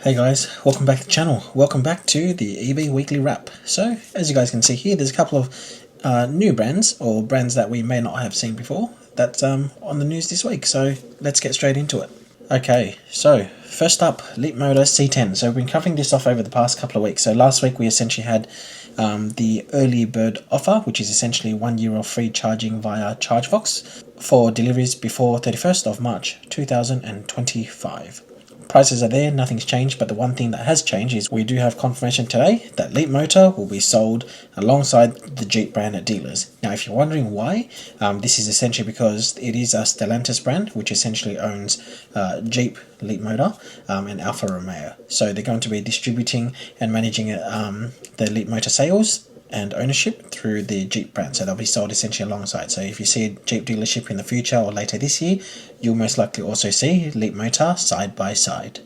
Hey guys, welcome back to the channel. Welcome back to the EV Weekly Wrap. So, as you guys can see here, there's a couple of new brands, or brands that we may not have seen before, that's on the news this week. So, let's get straight into it. Okay, so first up, Leapmotor C10. So, we've been covering this off over the past couple of weeks. So, last week we essentially had the early bird offer, which is essentially 1 year of free charging via ChargeVox for deliveries before 31st of March 2025. Prices are there, nothing's changed, but the one thing that has changed is we do have confirmation today that Leapmotor will be sold alongside the Jeep brand at dealers. Now, if you're wondering why, this is essentially because it is a Stellantis brand, which essentially owns Jeep, Leapmotor, and Alfa Romeo. So they're going to be distributing and managing the Leapmotor sales and ownership through the Jeep brand, so they'll be sold essentially alongside. So if you see a Jeep dealership in the future or later this year, you'll most likely also see Leapmotor side by side.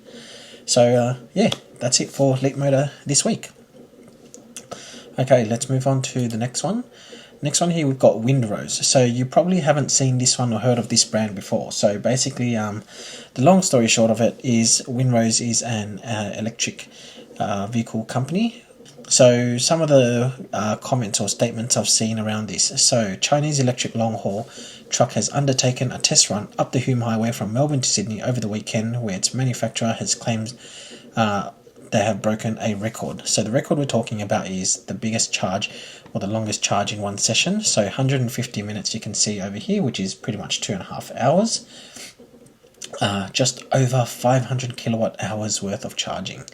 So yeah, that's it for Leapmotor this week. Okay, let's move on to the next one. Next one here, we've got Windrose. So you probably haven't seen this one or heard of this brand before. So basically, the long story short of it is Windrose is an electric vehicle company. So some of the comments or statements I've seen around this. So Chinese electric long-haul truck has undertaken a test run up the Hume Highway from Melbourne to Sydney over the weekend, where its manufacturer has claimed they have broken a record. So the record we're talking about is the biggest charge or the longest charge in one session. So 150 minutes you can see over here, which is pretty much 2.5 hours. Just over 500 kilowatt hours worth of charging.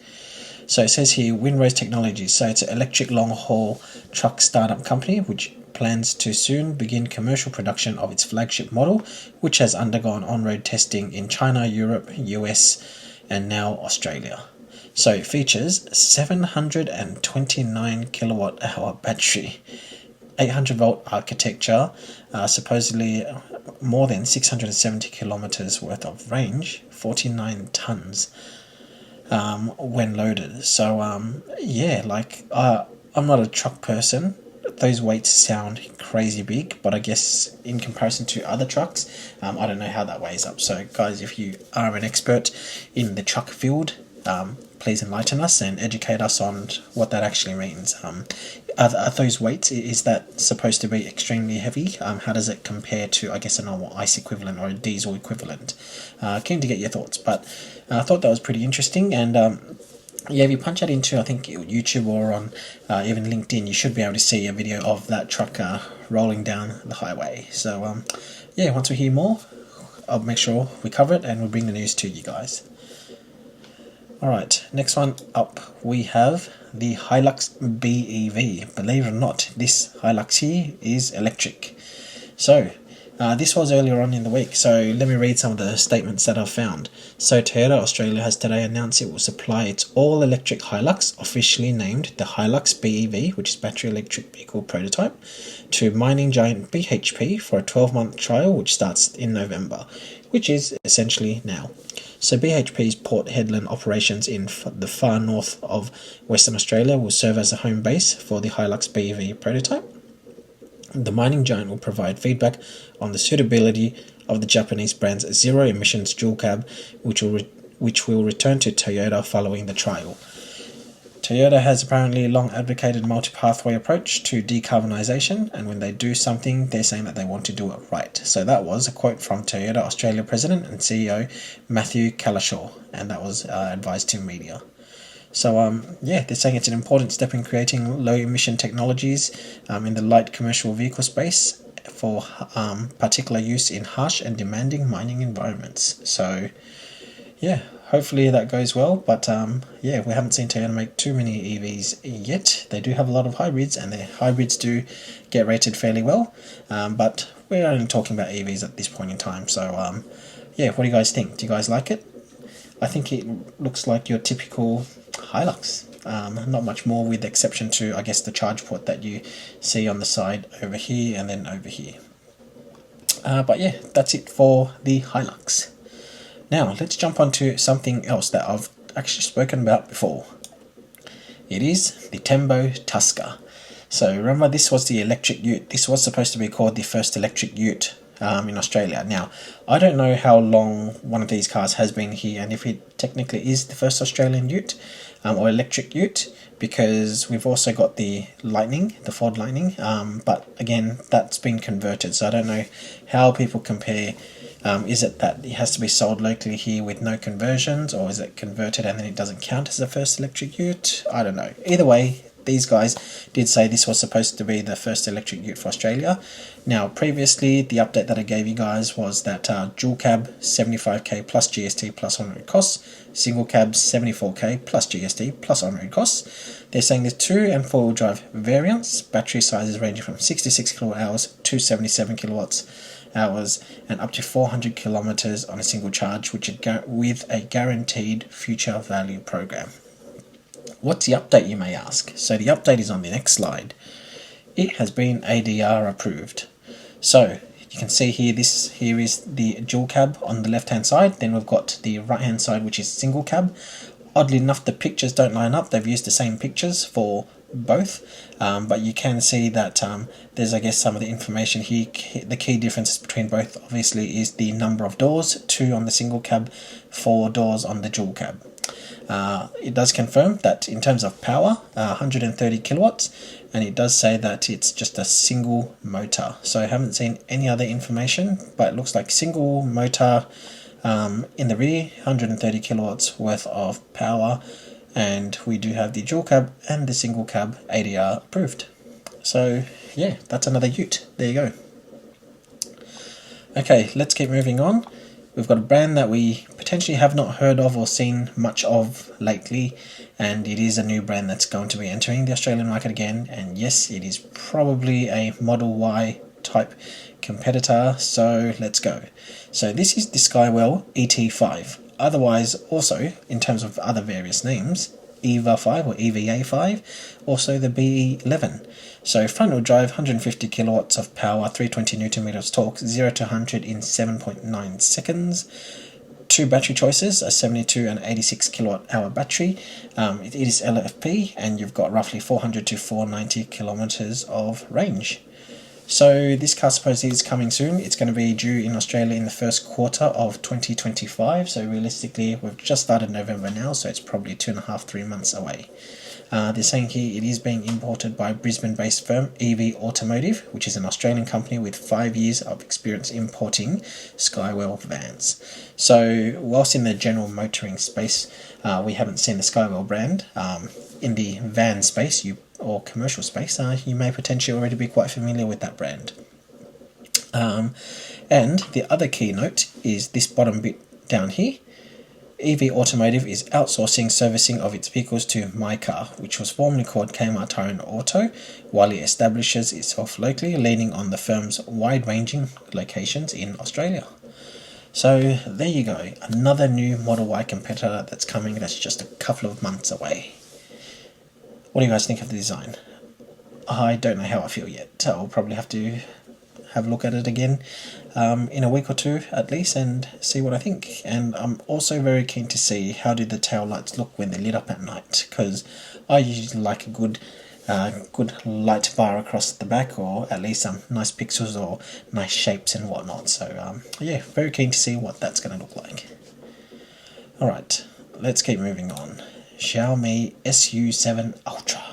So it says here, Windrose Technologies. So it's an electric long-haul truck startup company which plans to soon begin commercial production of its flagship model, which has undergone on-road testing in China, Europe, US, and now Australia. So it features 729 kilowatt hour battery, 800 volt architecture, supposedly more than 670 kilometers worth of range, 49 tons. When loaded. So yeah, like I'm not a truck person. Those weights sound crazy big, but I guess in comparison to other trucks, I don't know how that weighs up. So guys, if you are an expert in the truck field, please enlighten us and educate us on what that actually means. Are those weights, is that supposed to be extremely heavy? How does it compare to, I guess, a normal ICE equivalent or a diesel equivalent? Keen to get your thoughts, but I thought that was pretty interesting. And yeah, if you punch that into, I think, YouTube or on even LinkedIn, you should be able to see a video of that truck rolling down the highway. So yeah, once we hear more, I'll make sure we cover it and we'll bring the news to you guys. Alright, next one up, we have the Hilux BEV. Believe it or not, this Hilux here is electric. So, this was earlier on in the week, so let me read some of the statements that I've found. So, Toyota Australia has today announced it will supply its all-electric Hilux, officially named the Hilux BEV, which is Battery Electric Vehicle Prototype, to mining giant BHP for a 12-month trial, which starts in November, which is essentially now. So BHP's Port Hedland operations in the far north of Western Australia will serve as a home base for the Hilux BEV prototype. The mining giant will provide feedback on the suitability of the Japanese brand's zero-emissions dual cab, which will return to Toyota following the trial. Toyota has apparently long advocated a multi-pathway approach to decarbonisation, and when they do something, they're saying that they want to do it right. So that was a quote from Toyota Australia President and CEO Matthew Kalashaw, and that was advised to media. So yeah, they're saying it's an important step in creating low-emission technologies in the light commercial vehicle space for particular use in harsh and demanding mining environments. So yeah, hopefully that goes well, but yeah, we haven't seen Toyota make too many EVs yet. They do have a lot of hybrids, and their hybrids do get rated fairly well, but we're only talking about EVs at this point in time. So yeah, what do you guys think? Do you guys like it? I think it looks like your typical Hilux. Not much more, with the exception to, I guess, the charge port that you see on the side over here and then over here. But yeah, that's it for the Hilux. Now, let's jump on to something else that I've actually spoken about before. It is the Tembo Tusker. So remember, this was the electric ute. This was supposed to be called the first electric ute in Australia. Now, I don't know how long one of these cars has been here, and if it technically is the first Australian ute or electric ute, because we've also got the Lightning, the Ford Lightning, but again, that's been converted, so I don't know how people compare. Is it that it has to be sold locally here with no conversions, or is it converted and then it doesn't count as the first electric ute? I don't know. Either way, these guys did say this was supposed to be the first electric ute for Australia. Now, previously, the update that I gave you guys was that dual cab 75k plus GST plus honorary costs, single cab 74k plus GST plus honorary costs. They're saying there's 2 and 4 wheel drive variants, battery sizes ranging from 66 kilowatt hours to 77 kilowatts hours, and up to 400 kilometers on a single charge, which with a guaranteed future value program. What's the update, you may ask? So the update is on the next slide. It has been ADR approved. So you can see here, here is the dual cab on the left hand side, then we've got the right hand side which is single cab. Oddly enough, the pictures don't line up. They've used the same pictures for both, but you can see that there's, I guess, some of the information here. The key differences between both obviously is the number of doors, 2 on the single cab, 4 doors on the dual cab. It does confirm that in terms of power, 130 kilowatts, and it does say that it's just a single motor. So I haven't seen any other information, but it looks like single motor in the rear, 130 kilowatts worth of power, and we do have the dual cab and the single cab ADR approved. So yeah, that's another ute. There you go. Okay, let's keep moving on. We've got a brand that we potentially have not heard of or seen much of lately, and it is a new brand that's going to be entering the Australian market again, and yes, it is probably a Model Y type competitor, so let's go. So this is the Skywell ET5, otherwise also, in terms of other various names, EVA5 or EVA5, also the BE11. So front wheel drive, 150 kilowatts of power, 320 newton meters torque, 0 to 100 in 7.9 seconds. 2 battery choices, a 72 and 86 kilowatt hour battery. It is LFP, and you've got roughly 400 to 490 kilometers of range. So this car supposedly is coming soon. It's going to be due in Australia in the first quarter of 2025. So realistically, we've just started November now, so it's probably 2.5-3 months away. They're saying here it is being imported by Brisbane-based firm EV Automotive, which is an Australian company with 5 years of experience importing Skywell vans. So whilst in the general motoring space, we haven't seen the Skywell brand, in the van space or commercial space, you may potentially already be quite familiar with that brand. And the other key note is this bottom bit down here. EV Automotive is outsourcing servicing of its vehicles to My Car, which was formerly called Kmart Tire & Auto, while it establishes itself locally, leaning on the firm's wide-ranging locations in Australia. So there you go, another new Model Y competitor that's coming, that's just a couple of months away. What do you guys think of the design? I don't know how I feel yet. I'll probably have to have a look at it again in a week or two at least and see what I think. And I'm also very keen to see how do the tail lights look when they're lit up at night, because I usually like a good light bar across the back, or at least some nice pixels or nice shapes and whatnot. So yeah, very keen to see what that's going to look like. Alright, let's keep moving on. Xiaomi SU7 Ultra.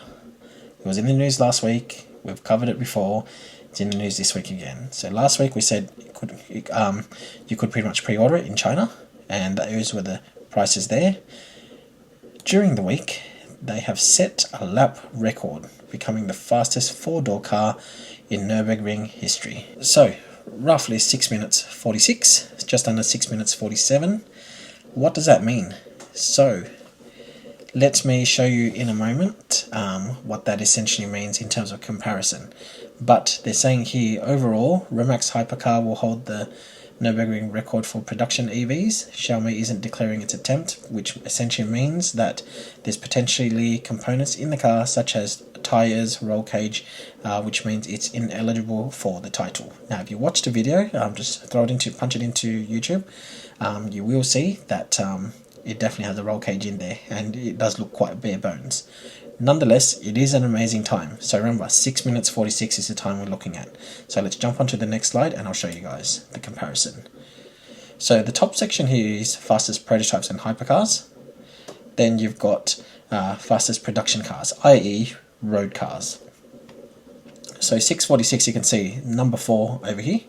It was in the news last week. We've covered it before. It's in the news this week again. So last week we said you could pretty much pre-order it in China, and those were the prices there. During the week, they have set a lap record, becoming the fastest 4-door car in Nurburgring history. So roughly 6 minutes 46, just under 6 minutes 47. What does that mean? So let me show you in a moment what that essentially means in terms of comparison. But they're saying here, overall, Rimac Hypercar will hold the Nurburgring record for production EVs. Xiaomi isn't declaring its attempt, which essentially means that there's potentially components in the car, such as tyres, roll cage, which means it's ineligible for the title. Now, if you watch the video, just punch it into YouTube, you will see that it definitely has a roll cage in there, and it does look quite bare bones. Nonetheless, it is an amazing time. So remember, 6 minutes 46 is the time we're looking at. So let's jump onto the next slide and I'll show you guys the comparison. So the top section here is fastest prototypes and hypercars. Then you've got fastest production cars, i.e. road cars. So 646 you can see number 4 over here.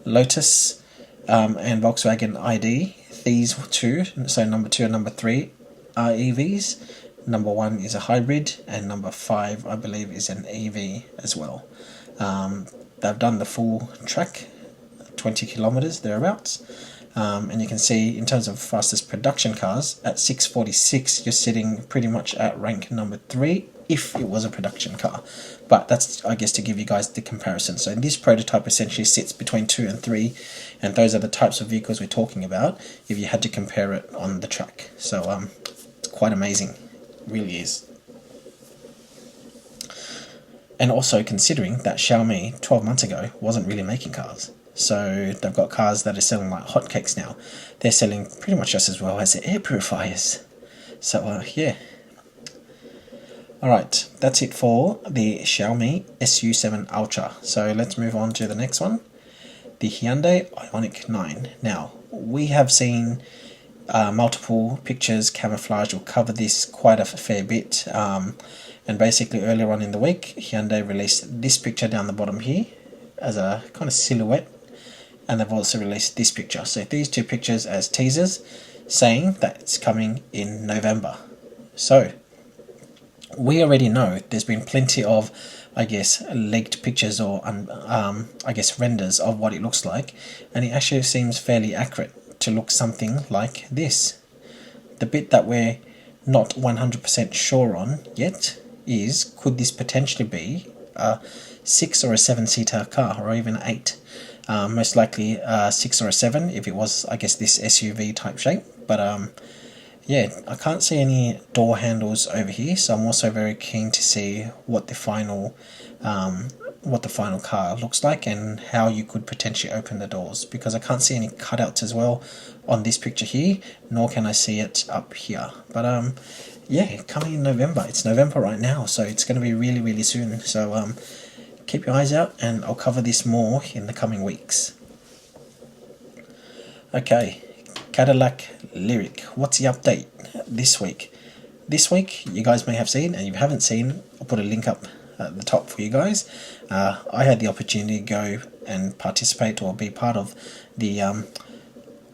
Lotus and Volkswagen ID, these two, so number 2 and number 3 are EVs. Number 1 is a hybrid, and number 5 I believe is an EV as well. They've done the full track, 20 kilometers thereabouts, and you can see in terms of fastest production cars at 646 you're sitting pretty much at rank number 3 if it was a production car, but that's, I guess, to give you guys the comparison. So this prototype essentially sits between 2 and 3, and those are the types of vehicles we're talking about if you had to compare it on the track. So it's quite amazing, really is. And also considering that Xiaomi 12 months ago wasn't really making cars, so they've got cars that are selling like hotcakes now. They're selling pretty much just as well as the air purifiers. So yeah. Alright, that's it for the Xiaomi SU7 Ultra. So let's move on to the next one, the Hyundai IONIQ 9. Now, we have seen multiple pictures camouflage. We'll cover this quite a fair bit. And basically earlier on in the week, Hyundai released this picture down the bottom here as a kind of silhouette. And they've also released this picture. So these two pictures as teasers, saying that it's coming in November. So we already know there's been plenty of, I guess, leaked pictures or I guess renders of what it looks like, and it actually seems fairly accurate to look something like this. The bit that we're not 100% sure on yet is, could this potentially be a 6 or a 7-seater car, or even 8? Most likely 6 or a 7 if it was, I guess, this SUV type shape, but yeah, I can't see any door handles over here, so I'm also very keen to see what the final car looks like and how you could potentially open the doors, because I can't see any cutouts as well on this picture here, nor can I see it up here. But yeah, coming in November. It's November right now, so it's going to be really, really soon. So keep your eyes out, and I'll cover this more in the coming weeks. Okay. Cadillac LYRIQ. What's the update this week? This week, you guys may have seen, and if you haven't seen, I'll put a link up at the top for you guys. I had the opportunity to go and participate or be part of the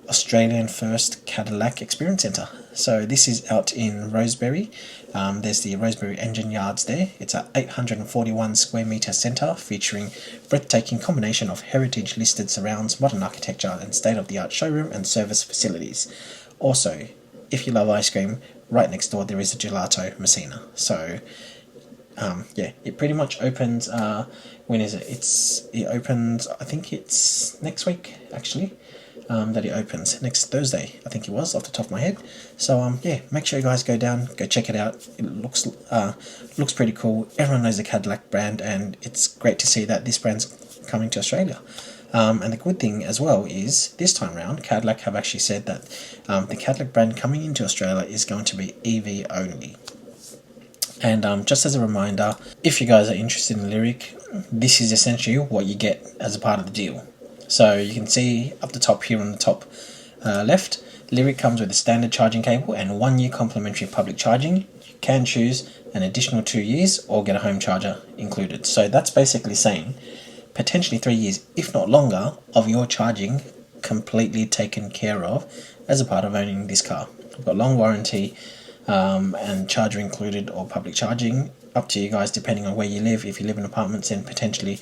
Australian first Cadillac Experience Centre. So this is out in Rosebery. There's the Rosebery Engine Yards there. It's a 841 square metre centre featuring breathtaking combination of heritage listed surrounds, modern architecture and state-of-the-art showroom and service facilities. Also, if you love ice cream, right next door there is a Gelato Messina. So yeah, it pretty much opens, when is it? It opens, I think it's next week actually. That it opens next Thursday, I think it was, off the top of my head. So yeah, make sure you guys go down, go check it out. It looks pretty cool. Everyone knows the Cadillac brand, and it's great to see that this brand's coming to Australia. And the good thing as well is, this time around, Cadillac have actually said that the Cadillac brand coming into Australia is going to be EV only. And just as a reminder, if you guys are interested in LYRIQ, this is essentially what you get as a part of the deal. So you can see up the top here on the top left, LYRIQ comes with a standard charging cable and 1 year complimentary public charging. You can choose an additional 2 years or get a home charger included. So that's basically saying potentially 3 years, if not longer, of your charging completely taken care of as a part of owning this car. I've got long warranty and charger included or public charging. Up to you guys, depending on where you live. If you live in apartments, then potentially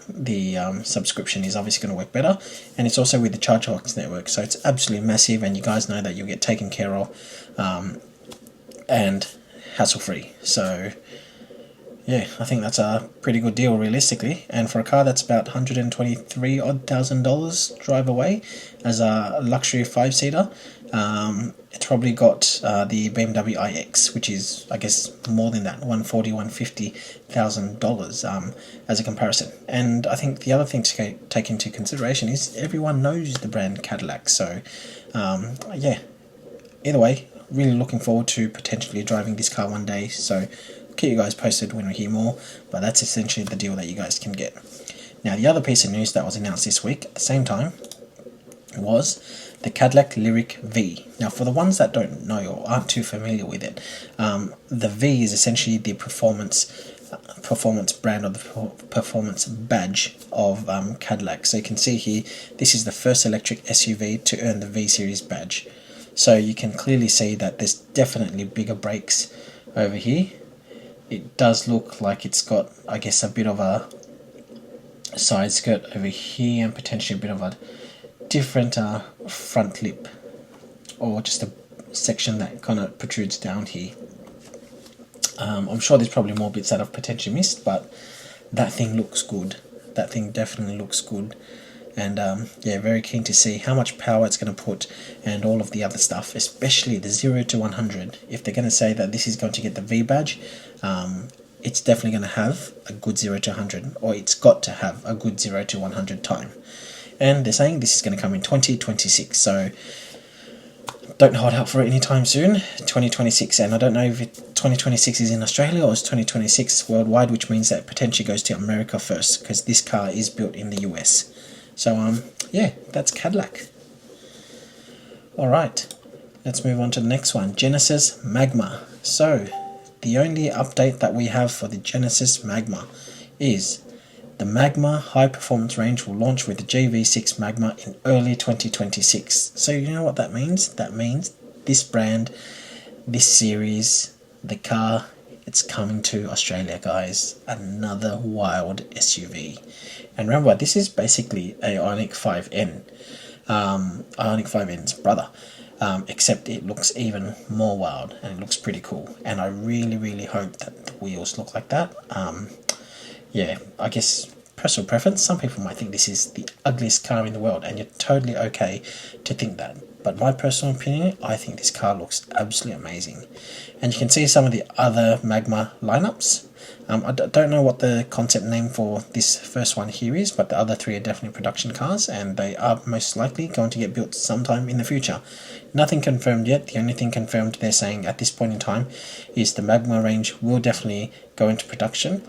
the subscription is obviously going to work better, and it's also with the ChargeHawks network, so it's absolutely massive, and you guys know that you'll get taken care of and hassle free. So yeah, I think that's a pretty good deal realistically, and for a car that's about $123,000 drive away as a luxury 5-seater, it's probably got the BMW iX, which is, I guess, more than that, $140,000 as a comparison. And I think the other thing to take into consideration is everyone knows the brand Cadillac, so yeah, either way, really looking forward to potentially driving this car one day, so keep you guys posted when we hear more, but that's essentially the deal that you guys can get. Now, the other piece of news that was announced this week at the same time was the Cadillac LYRIQ V. Now, for the ones that don't know or aren't too familiar with it, the V is essentially the performance brand, or the performance badge of Cadillac. So you can see here, this is the first electric SUV to earn the V Series badge. So you can clearly see that there's definitely bigger brakes over here. It does look like it's got, I guess, a bit of a side skirt over here, and potentially a bit of a different front lip, or just a section that kind of protrudes down here. I'm sure there's probably more bits that I've potentially missed, but that thing looks good. That thing definitely looks good, and yeah, very keen to see how much power it's going to put and all of the other stuff, especially the 0 to 100. If they're going to say that this is going to get the V badge, it's definitely going to have a good 0 to 100, or it's got to have a good 0 to 100 time. And they're saying this is going to come in 2026, so don't hold out for it anytime soon. 2026, and I don't know if 2026 is in Australia or it's 2026 worldwide, which means that it potentially goes to America first, because this car is built in the US. So yeah, that's Cadillac. Alright, let's move on to the next one, Genesis Magma. So the only update that we have for the Genesis Magma is the Magma high performance range will launch with the GV6 Magma in early 2026. So you know what that means? That means this brand, this series, the car, it's coming to Australia, guys. Another wild SUV. And remember, this is basically a IONIQ 5N. IONIQ 5N's brother. Except it looks even more wild, and it looks pretty cool. And I really hope that the wheels look like that. Yeah, I guess personal preference. Some people might think this is the ugliest car in the world, and you're totally okay to think that. But my personal opinion, I think this car looks absolutely amazing. And you can see some of the other Magma lineups. I don't know what the concept name for this first one here is, but the other three are definitely production cars, and they are most likely going to get built sometime in the future. Nothing confirmed yet. The only thing confirmed they're saying at this point in time is the Magma range will definitely go into production,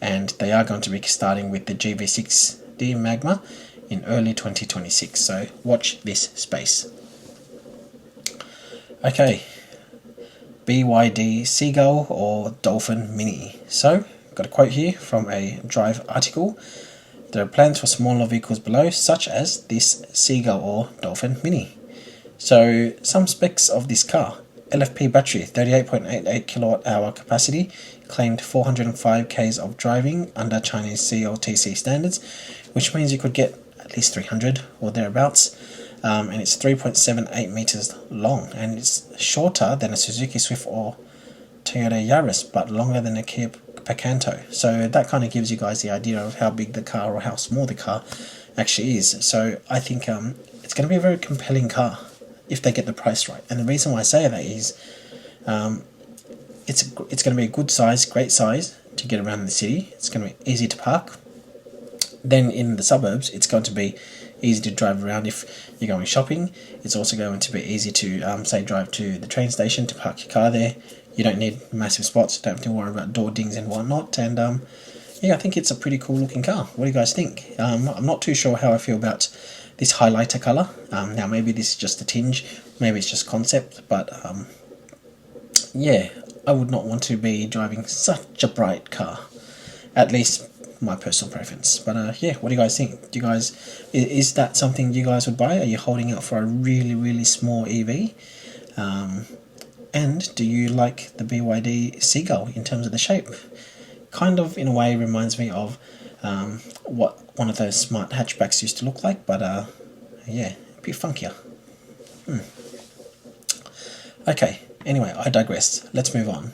and they are going to be starting with the GV6D Magma in early 2026, so watch this space. Okay, BYD Seagull or Dolphin Mini. So, got a quote here from a Drive article. There are plans for smaller vehicles below, such as this Seagull or Dolphin Mini. So, some specs of this car. LFP battery, 38.88 kilowatt hour capacity, claimed 405 k's of driving under Chinese CLTC standards, which means you could get at least 300 or thereabouts. And it's 3.78 meters long, and it's shorter than a Suzuki Swift or Toyota Yaris, but longer than a Kia Picanto. So that kind of gives you guys the idea of how big the car or how small the car actually is. So I think it's going to be a very compelling car if they get the price right. And the reason why I say that is it's going to be a good size, great size to get around the city. It's going to be easy to park. Then in the suburbs, it's going to be easy to drive around if you're going shopping. It's also going to be easy to say drive to the train station to park your car there. You don't need massive spots, don't have to worry about door dings and whatnot. And yeah, I think it's a pretty cool looking car. What do you guys think? I'm not too sure how I feel about this highlighter colour. Now maybe this is just a tinge, maybe it's just concept, but yeah, I would not want to be driving such a bright car. At least my personal preference. But yeah, what do you guys think? Do you guys, is that something you guys would buy? Are you holding out for a really small EV? And do you like the BYD Seagull in terms of the shape? Kind of in a way reminds me of what one of those smart hatchbacks used to look like, but yeah, a bit funkier. Okay, anyway, I digress. Let's move on.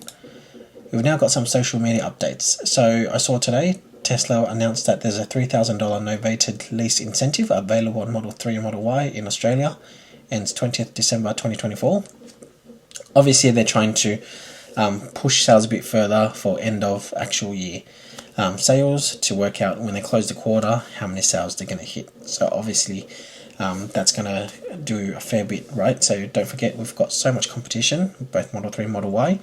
We've now got some social media updates. So I saw today Tesla announced that there's a $3,000 novated lease incentive available on Model 3 and Model Y in Australia. Ends 20th December 2024. Obviously, they're trying to push sales a bit further for end of actual year sales to work out when they close the quarter how many sales they're going to hit. So obviously, that's going to do a fair bit, right? So don't forget, we've got so much competition, both Model 3 and Model Y.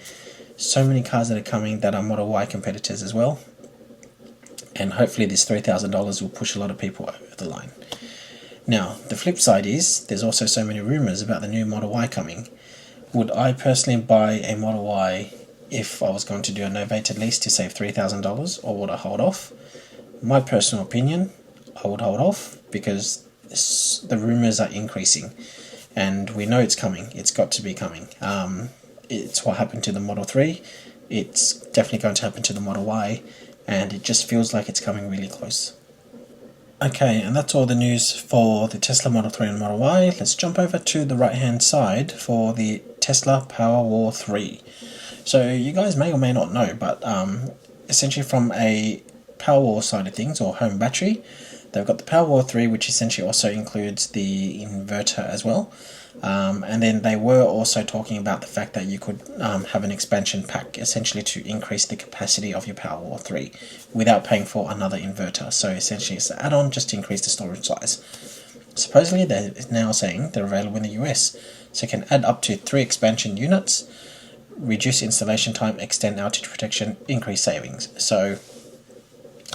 So many cars that are coming that are Model Y competitors as well. And hopefully this $3,000 will push a lot of people over the line. Now, the flip side is, there's also so many rumours about the new Model Y coming. Would I personally buy a Model Y if I was going to do a novated lease to save $3,000, or would I hold off? My personal opinion, I would hold off, because the rumours are increasing. And we know it's coming. It's got to be coming. It's what happened to the Model 3. It's definitely going to happen to the Model Y. And it just feels like it's coming really close. Okay, and that's all the news for the Tesla Model 3 and Model Y. Let's jump over to the right hand side for the Tesla Powerwall 3. So you guys may or may not know, but essentially from a Powerwall side of things, or home battery, they've got the Powerwall 3, which essentially also includes the inverter as well. And then they were also talking about the fact that you could have an expansion pack, essentially to increase the capacity of your Powerwall 3 without paying for another inverter. So essentially it's an add-on just to increase the storage size. Supposedly they're now saying they're available in the US, so you can add up to 3 expansion units, reduce installation time, extend outage protection, increase savings. So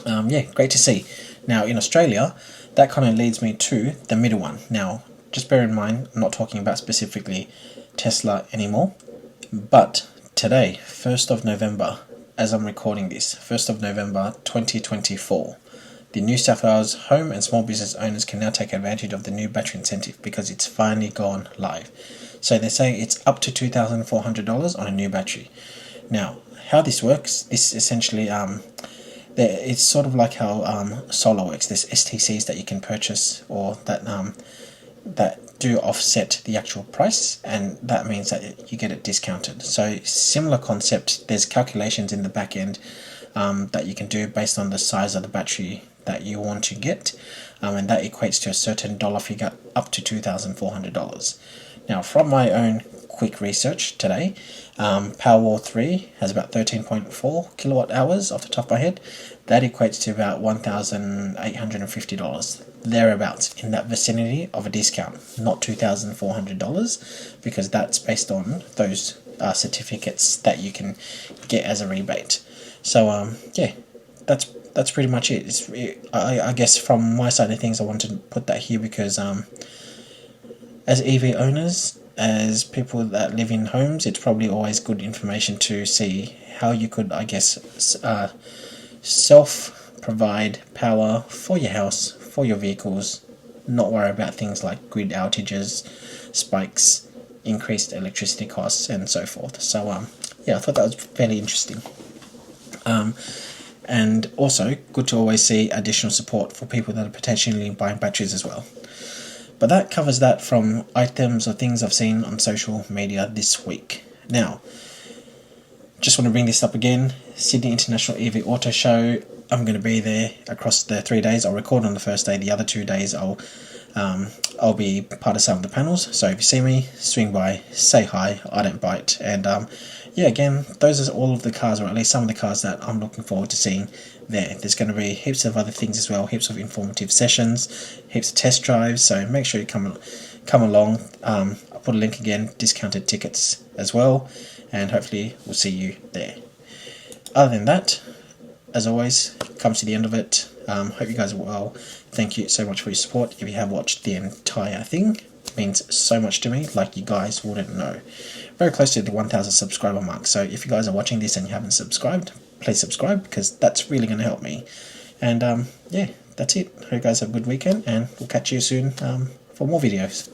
yeah, great to see. Now in Australia, that kind of leads me to the middle one. Now just bear in mind, I'm not talking about specifically Tesla anymore, but today, 1st of November, as I'm recording this, 1st of November 2024, the New South Wales home and small business owners can now take advantage of the new battery incentive because it's finally gone live. So they're saying it's up to $2,400 on a new battery. Now, how this works, this essentially, it's sort of like how solar works. There's STCs that you can purchase, or that do offset the actual price, and that means that you get it discounted. So similar concept, there's calculations in the back end that you can do based on the size of the battery that you want to get, and that equates to a certain dollar figure up to $2,400. Now from my own quick research today, Powerwall 3 has about 13.4 kilowatt hours off the top of my head. That equates to about $1,850, thereabouts, in that vicinity of a discount, not $2,400, because that's based on those certificates that you can get as a rebate. So yeah, that's pretty much it. I guess from my side of things, I wanted to put that here because as EV owners, as people that live in homes, it's probably always good information to see how you could, I guess, self-provide power for your house, for your vehicles, not worry about things like grid outages, spikes, increased electricity costs, and so forth. So yeah, I thought that was fairly interesting. And also good to always see additional support for people that are potentially buying batteries as well. But that covers that from items or things I've seen on social media this week. Now, just want to bring this up again. Sydney International EV Auto Show. I'm going to be there across the 3 days. I'll record on the first day. The other 2 days I'll be part of some of the panels. So if you see me, swing by, say hi. I don't bite. And yeah, again, those are all of the cars, or at least some of the cars that I'm looking forward to seeing there. There's going to be heaps of other things as well, heaps of informative sessions, heaps of test drives, so make sure you come along. I'll put a link again, discounted tickets as well, and hopefully we'll see you there. Other than that, as always, comes to the end of it. Hope you guys are well. Thank you so much for your support. If you have watched the entire thing, it means so much to me, like you guys wouldn't know. Very close to the 1,000 subscriber mark, so if you guys are watching this and you haven't subscribed, please subscribe, because that's really going to help me. And yeah, that's it. Hope you guys have a good weekend, and we'll catch you soon for more videos.